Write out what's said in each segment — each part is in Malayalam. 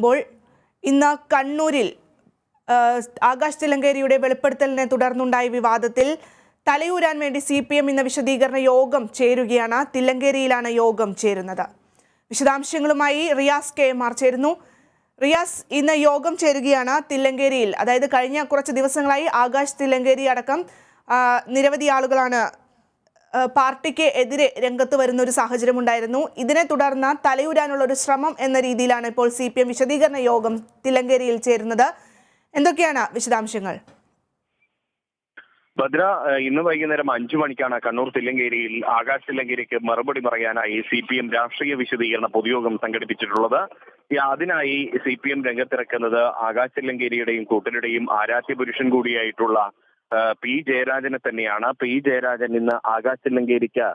പ്പോൾ ഇന്ന് കണ്ണൂരിൽ ആകാശ് തില്ലങ്കേരിയുടെ വെളിപ്പെടുത്തലിനെ തുടർന്നുണ്ടായ വിവാദത്തിൽ തലയൂരാൻ വേണ്ടി CPM ഇന്ന് വിശദീകരണ യോഗം ചേരുകയാണ്. തില്ലങ്കേരിയിലാണ് യോഗം ചേരുന്നത്. വിശദാംശങ്ങളുമായി റിയാസ് KMR ചേരുന്നു. റിയാസ്, ഇന്ന് യോഗം ചേരുകയാണ് തില്ലങ്കേരിയിൽ. അതായത് കഴിഞ്ഞ കുറച്ച് ദിവസങ്ങളായി ആകാശ് തില്ലങ്കേരി അടക്കം നിരവധി ആളുകളാണ് പാർട്ടിക്ക് എതിരെ രംഗത്ത് വരുന്ന ഒരു സാഹചര്യം ഉണ്ടായിരുന്നു. ഇതിനെ തുടർന്ന് തലയൂരാനുള്ള ഒരു ശ്രമം എന്ന രീതിയിലാണ് ഇപ്പോൾ CPM വിശദീകരണ യോഗം തില്ലങ്കേരിയിൽ ചേരുന്നത്. എന്തൊക്കെയാണ് വിശദാംശങ്ങൾ? ഭദ്ര, ഇന്ന് വൈകുന്നേരം 5 മണിക്കാണ് കണ്ണൂർ തില്ലങ്കേരിയിൽ ആകാശ് തില്ലങ്കേരിക്ക് മറുപടി പറയാനായി CPM രാഷ്ട്രീയ വിശദീകരണ പൊതുയോഗം സംഘടിപ്പിച്ചിട്ടുള്ളത്. അതിനായി CPM രംഗത്തിറക്കുന്നത് ആകാശ് തില്ലങ്കേരിയുടെയും കൂട്ടരുടെയും ആരാധ്യ പുരുഷൻ കൂടിയായിട്ടുള്ള P. ജയരാജനെ തന്നെയാണ്. P. ജയരാജൻ ഇന്ന് ആകാശ് തില്ലങ്കേരിക്ക്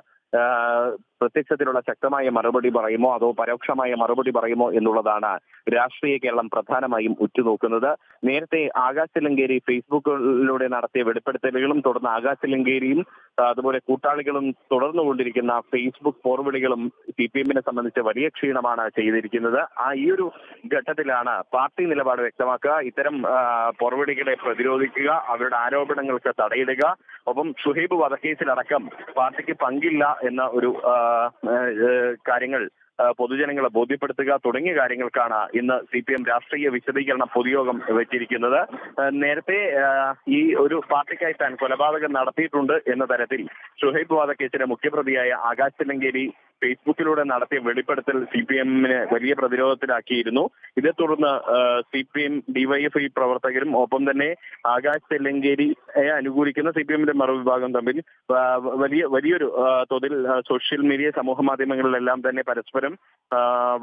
പ്രത്യക്ഷത്തിലുള്ള ശക്തമായ മറുപടി പറയുമോ അതോ പരോക്ഷമായ മറുപടി പറയുമോ എന്നുള്ളതാണ് രാഷ്ട്രീയ കേരളം പ്രധാനമായും ഉറ്റുനോക്കുന്നത്. നേരത്തെ ആകാശ് തില്ലങ്കേരി ഫേസ്ബുക്കിലൂടെ നടത്തിയ വെളിപ്പെടുത്തലുകളും തുടർന്ന് ആകാശ് തില്ലങ്കേരിയും അതുപോലെ കൂട്ടാളികളും തുടർന്നുകൊണ്ടിരിക്കുന്ന ഫേസ്ബുക്ക് പോർവിളികളും CPM സംബന്ധിച്ച് വലിയ ക്ഷീണമാണ് ചെയ്തിരിക്കുന്നത്. ഈ ഒരു ഘട്ടത്തിലാണ് പാർട്ടി നിലപാട് വ്യക്തമാക്കുക, ഇത്തരം പോർവിളികളെ പ്രതിരോധിക്കുക, അവരുടെ ആരോപണങ്ങൾക്ക് തടയിടുക, ഒപ്പം ഷുഹൈബ് വധക്കേസിലടക്കം പാർട്ടിക്ക് പങ്കില്ല എന്ന ഒരു കാര്യങ്ങൾ പൊതുജനങ്ങളെ ബോധ്യപ്പെടുത്തുക തുടങ്ങിയ കാര്യങ്ങൾക്കാണ് ഇന്ന് CPM രാഷ്ട്രീയ വിശദീകരണ പൊതുയോഗം വെച്ചിരിക്കുന്നത്. നേരത്തെ ഈ ഒരു പാർട്ടിക്കായി താൻ കൊലപാതകം നടത്തിയിട്ടുണ്ട് എന്ന തരത്തിൽ ഷുഹൈബ് വധക്കേസിലെ മുഖ്യപ്രതിയായ ആകാശ് തില്ലങ്കേരി ഫേസ്ബുക്കിലൂടെ നടത്തിയ വെളിപ്പെടുത്തൽ CPM-നെ വലിയ പ്രതിരോധത്തിലാക്കിയിരുന്നു. ഇതേ തുടർന്ന് CPM DYFI പ്രവർത്തകരും ഒപ്പം തന്നെ ആകാശ് തില്ലങ്കേരിയെ അനുകൂലിക്കുന്ന CPM-ന്റെ മറുവിഭാഗം തമ്മിൽ വലിയൊരു തോതിൽ സോഷ്യൽ മീഡിയ സമൂഹ മാധ്യമങ്ങളിലെല്ലാം തന്നെ പരസ്പരം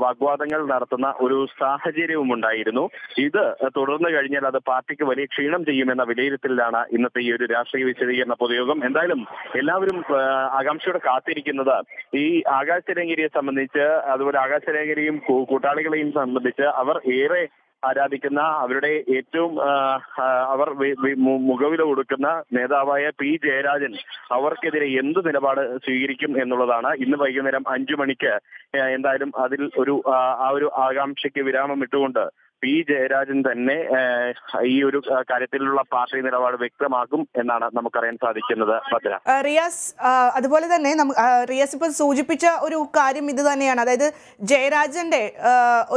വാഗ്വാദങ്ങൾ നടത്തുന്ന ഒരു സാഹചര്യവും ഉണ്ടായിരുന്നു. ഇത് തുടർന്ന് കഴിഞ്ഞാൽ അത് പാർട്ടിക്ക് വലിയ ക്ഷീണം ചെയ്യുമെന്ന വിലയിരുത്തലിലാണ് ഇന്നത്തെ ഈ ഒരു രാഷ്ട്രീയ വിശദീകരണ പൊതുയോഗം. എന്തായാലും എല്ലാവരും ആകാംക്ഷയോടെ കാത്തിരിക്കുന്നത് ഈ ആകാശ് തില്ലങ്കേരിയെ സംബന്ധിച്ച്, അതുപോലെ ആകാശ് തില്ലങ്കേരിയും കൂട്ടാളികളെയും സംബന്ധിച്ച് അവർ ഏറെ ആരാധിക്കുന്ന, അവരുടെ ഏറ്റവും അവർ മുഖവില കൊടുക്കുന്ന നേതാവായ P. ജയരാജൻ അവർക്കെതിരെ എന്ത് നിലപാട് സ്വീകരിക്കും എന്നുള്ളതാണ്. ഇന്ന് വൈകുന്നേരം 5 മണിക്ക് എന്തായാലും അതിൽ ആ ഒരു ആകാംക്ഷയ്ക്ക് വിരാമം ഇട്ടുകൊണ്ട് P. ജയരാജൻ തന്നെ ഈ ഒരു കാര്യത്തിലുള്ള പാർട്ടി നിലപാട് വ്യക്തമാക്കും എന്നാണ് നമുക്കറിയാൻ സാധിക്കുന്നത്. ഭദ്ര, റിയാസ്, അതുപോലെ തന്നെ റിയാസ് ഇപ്പോൾ സൂചിപ്പിച്ച ഒരു കാര്യം ഇത് തന്നെയാണ്. അതായത് ജയരാജന്റെ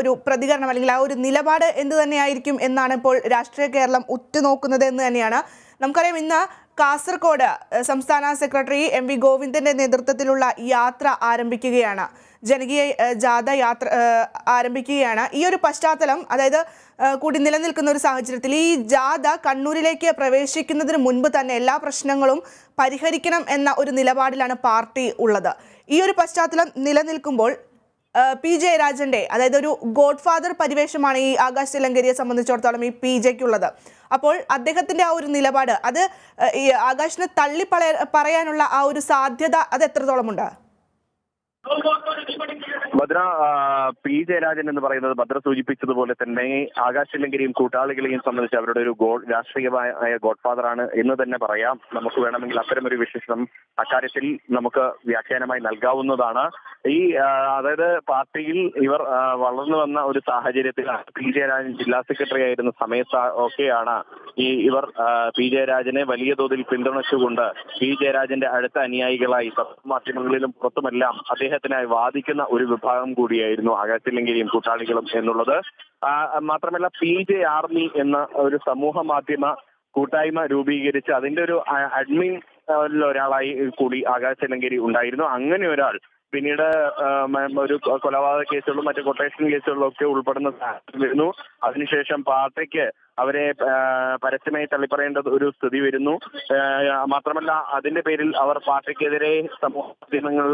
ഒരു പ്രതികരണം അല്ലെങ്കിൽ ആ ഒരു നിലപാട് എന്ത് തന്നെയായിരിക്കും എന്നാണ് ഇപ്പോൾ രാഷ്ട്രീയ കേരളം ഉറ്റുനോക്കുന്നത് എന്ന് തന്നെയാണ്. നമുക്കറിയാം, ഇന്ന് കാസർഗോഡ് സംസ്ഥാന സെക്രട്ടറി MV ഗോവിന്ദന്റെ നേതൃത്വത്തിലുള്ള യാത്ര ആരംഭിക്കുകയാണ്. ജനകീയ ജാഥ യാത്ര ആരംഭിക്കുകയാണ്. ഈ ഒരു പശ്ചാത്തലം അതായത് കൂടി നിലനിൽക്കുന്ന ഒരു സാഹചര്യത്തിൽ ഈ ജാഥ കണ്ണൂരിലേക്ക് പ്രവേശിക്കുന്നതിന് മുൻപ് തന്നെ എല്ലാ പ്രശ്നങ്ങളും പരിഹരിക്കണം എന്ന ഒരു നിലപാടിലാണ് പാർട്ടി ഉള്ളത്. ഈ ഒരു പശ്ചാത്തലം നിലനിൽക്കുമ്പോൾ P. ജയരാജന്റെ അതായത് ഒരു ഗോഡ് ഫാദർ പരിവേഷമാണ് ഈ ആകാശ് തില്ലങ്കേരിയെ സംബന്ധിച്ചിടത്തോളം ഈ PJക്കുള്ളത്. അപ്പോൾ അദ്ദേഹത്തിന്റെ ആ ഒരു നിലപാട് അത് ഈ ആകാശിനെ തള്ളി പറയാനുള്ള ആ ഒരു സാധ്യത അത് എത്രത്തോളമുണ്ട്? ഭദ്ര, P. ജയരാജൻ എന്ന് പറയുന്നത് ഭദ്ര സൂചിപ്പിച്ചതുപോലെ തന്നെ ആകാശ് തില്ലങ്കേരിയും കൂട്ടാളികളെയും സംബന്ധിച്ച് അവരുടെ ഒരു രാഷ്ട്രീയമായ ഗോഡ് ഫാദർ ആണ് എന്ന് തന്നെ പറയാം. നമുക്ക് വേണമെങ്കിൽ അത്തരമൊരു വിശേഷണം അക്കാര്യത്തിൽ നമുക്ക് വ്യാഖ്യാനമായി നൽകാവുന്നതാണ്. അതായത് പാർട്ടിയിൽ ഇവർ വളർന്നു വന്ന ഒരു സാഹചര്യത്തിൽ P. ജയരാജൻ ജില്ലാ സെക്രട്ടറി ആയിരുന്ന സമയത്ത് ഒക്കെയാണ് ഇവർ P. ജയരാജനെ വലിയ തോതിൽ പിന്തുണച്ചുകൊണ്ട് P. ജയരാജന്റെ അടുത്ത അനുയായികളായി മാധ്യമങ്ങളിലും പുറത്തുമെല്ലാം അദ്ദേഹത്തിനായി വാദിക്കുന്ന ഒരു വിഭാഗം കൂടിയായിരുന്നു ആകാശ് തില്ലങ്കേരിയും കൂട്ടാളികളും എന്നുള്ളത്. മാത്രമല്ല PJ ആർമി എന്ന ഒരു സമൂഹ മാധ്യമ കൂട്ടായ്മ രൂപീകരിച്ച് അതിന്റെ ഒരു അഡ്മിൻ ഒരാളായി കൂടി ആകാശ് തില്ലങ്കേരി ഉണ്ടായിരുന്നു. അങ്ങനെ ഒരാൾ പിന്നീട് ഒരു കൊലപാതക കേസുകളും മറ്റു കൊട്ടേഷൻ കേസുകളിലും ഒക്കെ ഉൾപ്പെടുന്ന സാഹചര്യം വരുന്നു. അതിനുശേഷം പാർട്ടിക്ക് അവരെ പരസ്യമായി തള്ളിപ്പറയേണ്ട ഒരു സ്ഥിതി വരുന്നു. മാത്രമല്ല അതിന്റെ പേരിൽ അവർ പാർട്ടിക്കെതിരെ സമൂഹ മാധ്യമങ്ങൾ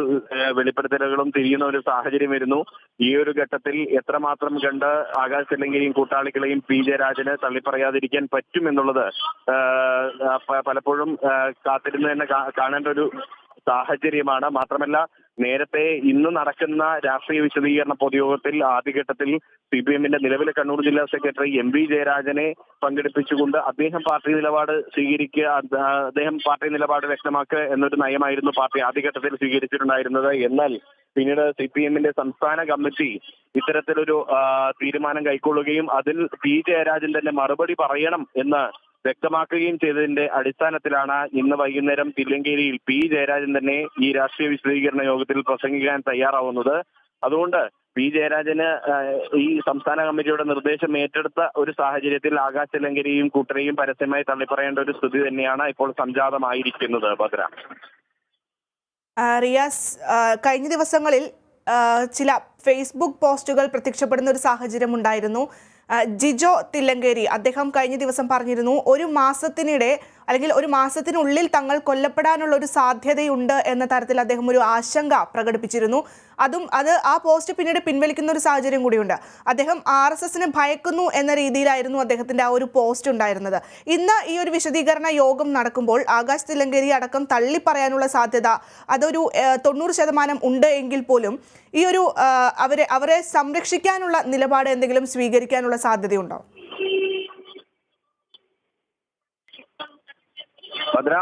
വെളിപ്പെടുത്തലുകളും തിരിയുന്ന ഒരു സാഹചര്യം വരുന്നു. ഈ ഒരു ഘട്ടത്തിൽ എത്രമാത്രം കണ്ട് ആകാശ് തില്ലങ്കേരിയും കൂട്ടാളികളെയും P. ജയരാജന് തള്ളിപ്പറയാതിരിക്കാൻ പറ്റുമെന്നുള്ളത് പലപ്പോഴും കാത്തിരുന്ന് തന്നെ കാണേണ്ട ഒരു സാഹചര്യമാണ്. മാത്രമല്ല നേരത്തെ ഇന്ന് നടക്കുന്ന രാഷ്ട്രീയ വിശദീകരണ പൊതുയോഗത്തിൽ ആദ്യഘട്ടത്തിൽ CPM-ന്റെ നിലവിലെ കണ്ണൂർ ജില്ലാ സെക്രട്ടറി MV ജയരാജനെ പങ്കെടുപ്പിച്ചുകൊണ്ട് അദ്ദേഹം പാർട്ടി നിലപാട് സ്വീകരിക്കുക, അദ്ദേഹം പാർട്ടി നിലപാട് വ്യക്തമാക്കുക എന്നൊരു നയമായിരുന്നു പാർട്ടി ആദ്യഘട്ടത്തിൽ സ്വീകരിച്ചിട്ടുണ്ടായിരുന്നത്. എന്നാൽ പിന്നീട് CPM-ന്റെ സംസ്ഥാന കമ്മിറ്റി ഇത്തരത്തിലൊരു തീരുമാനം കൈക്കൊള്ളുകയും അതിൽ P ജയരാജൻ തന്നെ മറുപടി പറയണം എന്ന് വ്യക്തമാക്കുകയും ചെയ്തതിന്റെ അടിസ്ഥാനത്തിലാണ് ഇന്ന് വൈകുന്നേരം തില്ലങ്കേരിയിൽ P ജയരാജൻ തന്നെ ഈ രാഷ്ട്രീയ വിശദീകരണ യോഗത്തിൽ പ്രസംഗിക്കാൻ തയ്യാറാവുന്നത്. അതുകൊണ്ട് P ജയരാജന് ഈ സംസ്ഥാന കമ്മിറ്റിയുടെ നിർദ്ദേശം ഏറ്റെടുത്ത ഒരു സാഹചര്യത്തിൽ ആകാശ് തില്ലങ്കേരിയും കൂട്ടരെയും പരസ്യമായി തള്ളിപ്പറയേണ്ട ഒരു സ്ഥിതി തന്നെയാണ് ഇപ്പോൾ സംജാതമായിരിക്കുന്നത്. ഭദ്ര. റിയാസ്, കഴിഞ്ഞ ദിവസങ്ങളിൽ ചില ഫേസ്ബുക്ക് പോസ്റ്റുകൾ പ്രത്യക്ഷപ്പെടുന്ന ഒരു സാഹചര്യം ഉണ്ടായിരുന്നു. ജിജോ തില്ലങ്കേരി അദ്ദേഹം കഴിഞ്ഞ ദിവസം പറഞ്ഞിരുന്നു, ഒരു മാസത്തിനിടെ അല്ലെങ്കിൽ ഒരു മാസത്തിനുള്ളിൽ തങ്ങൾ കൊല്ലപ്പെടാനുള്ള ഒരു സാധ്യതയുണ്ട് എന്ന തരത്തിൽ അദ്ദേഹം ഒരു ആശങ്ക പ്രകടിപ്പിച്ചിരുന്നു. ആ പോസ്റ്റ് പിന്നീട് പിൻവലിക്കുന്ന ഒരു സാഹചര്യം കൂടിയുണ്ട്. അദ്ദേഹം RSSനെ ഭയക്കുന്നു എന്ന രീതിയിലായിരുന്നു അദ്ദേഹത്തിന്റെ ആ ഒരു പോസ്റ്റ് ഉണ്ടായിരുന്നത്. ഇന്ന് ഈ ഒരു വിശദീകരണ യോഗം നടക്കുമ്പോൾ ആകാശ് തില്ലങ്കേരി അടക്കം തള്ളിപ്പറയാനുള്ള സാധ്യത അതൊരു 90% ഉണ്ട് എങ്കിൽ പോലും ഈ ഒരു അവരെ സംരക്ഷിക്കാനുള്ള നിലപാട് എന്തെങ്കിലും സ്വീകരിക്കാനുള്ള സാധ്യതയുണ്ടോ? ഭദ്ര,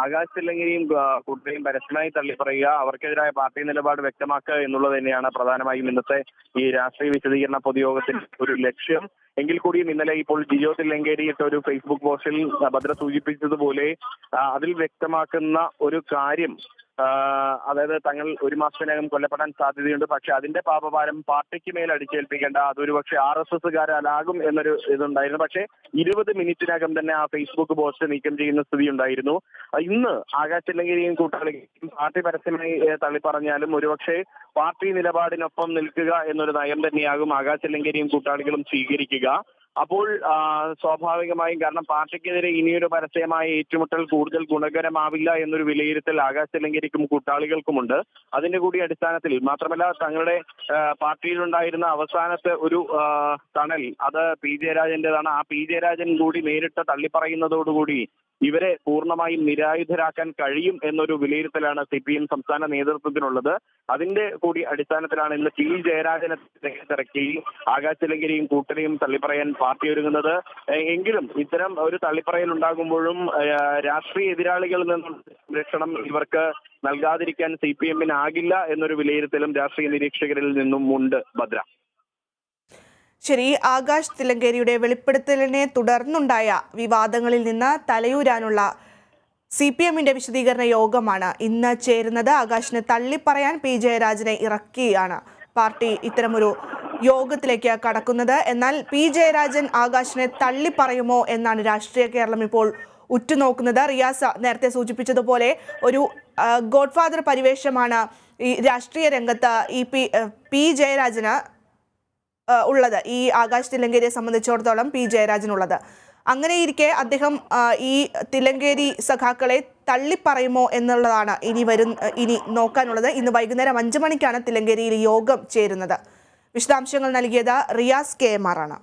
ആകാശ് തില്ലങ്കേരിയും കൂട്ടരെയും പരസ്യമായി തള്ളിപ്പറയുക, അവർക്കെതിരായ പാർട്ടി നിലപാട് വ്യക്തമാക്കുക എന്നുള്ളത് തന്നെയാണ് പ്രധാനമായും ഇന്നത്തെ ഈ രാഷ്ട്രീയ വിശദീകരണ പൊതുയോഗത്തിൽ ഒരു ലക്ഷ്യം. എങ്കിൽ കൂടിയും ഇന്നലെ ഇപ്പോൾ ജിജോ തില്ലങ്കേരി ഇട്ട ഒരു ഫേസ്ബുക്ക് പോസ്റ്റിൽ ഭദ്ര സൂചിപ്പിച്ചതുപോലെ അതിൽ വ്യക്തമാക്കുന്ന ഒരു കാര്യം, അതായത് തങ്ങൾ ഒരു മാസത്തിനകം കൊല്ലപ്പെടാൻ സാധ്യതയുണ്ട്, പക്ഷെ അതിന്റെ പാപഭാരം പാർട്ടിക്ക് മേൽ അടിച്ചേൽപ്പിക്കേണ്ട, അതൊരു പക്ഷെ RSSകാരാലാകും എന്നൊരു ഇതുണ്ടായിരുന്നു. പക്ഷെ 20 മിനിറ്റിനകം തന്നെ ആ ഫേസ്ബുക്ക് പോസ്റ്റ് നീക്കം ചെയ്യുന്ന സ്ഥിതി ഉണ്ടായിരുന്നു. ഇന്ന് ആകാശ് തില്ലങ്കേരിയും കൂട്ടാളികളും പാർട്ടി പരസ്യമായി തള്ളിപ്പറഞ്ഞാലും ഒരുപക്ഷെ പാർട്ടി നിലപാടിനൊപ്പം നിൽക്കുക എന്നൊരു നയം തന്നെയാകും ആകാശ് തില്ലങ്കേരിയും കൂട്ടാളികളും സ്വീകരിക്കുക. അപ്പോൾ സ്വാഭാവികമായും, കാരണം പാർട്ടിക്കെതിരെ ഇനിയൊരു പരസ്യമായ ഏറ്റുമുട്ടൽ കൂടുതൽ ഗുണകരമാവില്ല എന്നൊരു വിലയിരുത്തൽ ആകാശ് തില്ലങ്കേരിക്കും കൂട്ടാളികൾക്കുമുണ്ട്. അതിന്റെ കൂടി അടിസ്ഥാനത്തിൽ മാത്രമല്ല, തങ്ങളുടെ പാർട്ടിയിലുണ്ടായിരുന്ന അവസാനത്തെ ഒരു തണൽ അത് P ജയരാജന്റേതാണ്. ആ P ജയരാജൻ കൂടി നേരിട്ട് തള്ളിപ്പറയുന്നതോടുകൂടി ഇവരെ പൂർണ്ണമായും നിരായുധരാക്കാൻ കഴിയും എന്നൊരു വിലയിരുത്തലാണ് CPM സംസ്ഥാന നേതൃത്വത്തിനുള്ളത്. അതിന്റെ കൂടി അടിസ്ഥാനത്തിലാണ് ഇന്ന് P ജയരാജനെ ഇറക്കി ആകാശ് തില്ലങ്കേരിയും കൂട്ടരെയും തള്ളിപ്പറയാൻ പാർട്ടി ഒരുങ്ങുന്നത്. എങ്കിലും ഇത്തരം ഒരു തള്ളിപ്പറയൽ ഉണ്ടാകുമ്പോഴും രാഷ്ട്രീയ എതിരാളികളിൽ നിന്നും സംരക്ഷണം ഇവർക്ക് നൽകാതിരിക്കാൻ CPM-നാകില്ല എന്നൊരു വിലയിരുത്തലും രാഷ്ട്രീയ നിരീക്ഷകരിൽ നിന്നും ഉണ്ട്. ഭദ്ര. ശരി, ആകാശ് തില്ലങ്കേരിയുടെ വെളിപ്പെടുത്തലിനെ തുടർന്നുണ്ടായ വിവാദങ്ങളിൽ നിന്ന് തലയൂരാനുള്ള CPM-ന്റെ വിശദീകരണ യോഗമാണ് ഇന്ന് ചേരുന്നത്. ആകാശിനെ തള്ളിപ്പറയാൻ P ജയരാജനെ ഇറക്കിയാണ് പാർട്ടി ഇത്തരമൊരു യോഗത്തിലേക്ക് കടക്കുന്നത്. എന്നാൽ P ജയരാജൻ ആകാശിനെ തള്ളിപ്പറയുമോ എന്നാണ് രാഷ്ട്രീയ കേരളം ഇപ്പോൾ ഉറ്റുനോക്കുന്നത്. റിയാസ് നേരത്തെ സൂചിപ്പിച്ചതുപോലെ ഒരു ഗോഡ്ഫാദർ പരിവേഷമാണ് ഈ രാഷ്ട്രീയ രംഗത്ത് ഈ P ജയരാജന് ഉള്ളത്. ഈ ആകാശ് തില്ലങ്കേരിയെ സംബന്ധിച്ചിടത്തോളം P ജയരാജനുള്ളത്. അങ്ങനെയിരിക്കെ അദ്ദേഹം ഈ തില്ലങ്കേരി സഖാക്കളെ തള്ളിപ്പറയുമോ എന്നുള്ളതാണ് ഇനി നോക്കാനുള്ളത്. ഇന്ന് വൈകുന്നേരം 5 മണിക്കാണ് തില്ലങ്കേരിയിൽ യോഗം ചേരുന്നത്. വിശദാംശങ്ങൾ നൽകിയത് റിയാസ് KMR ആണ്.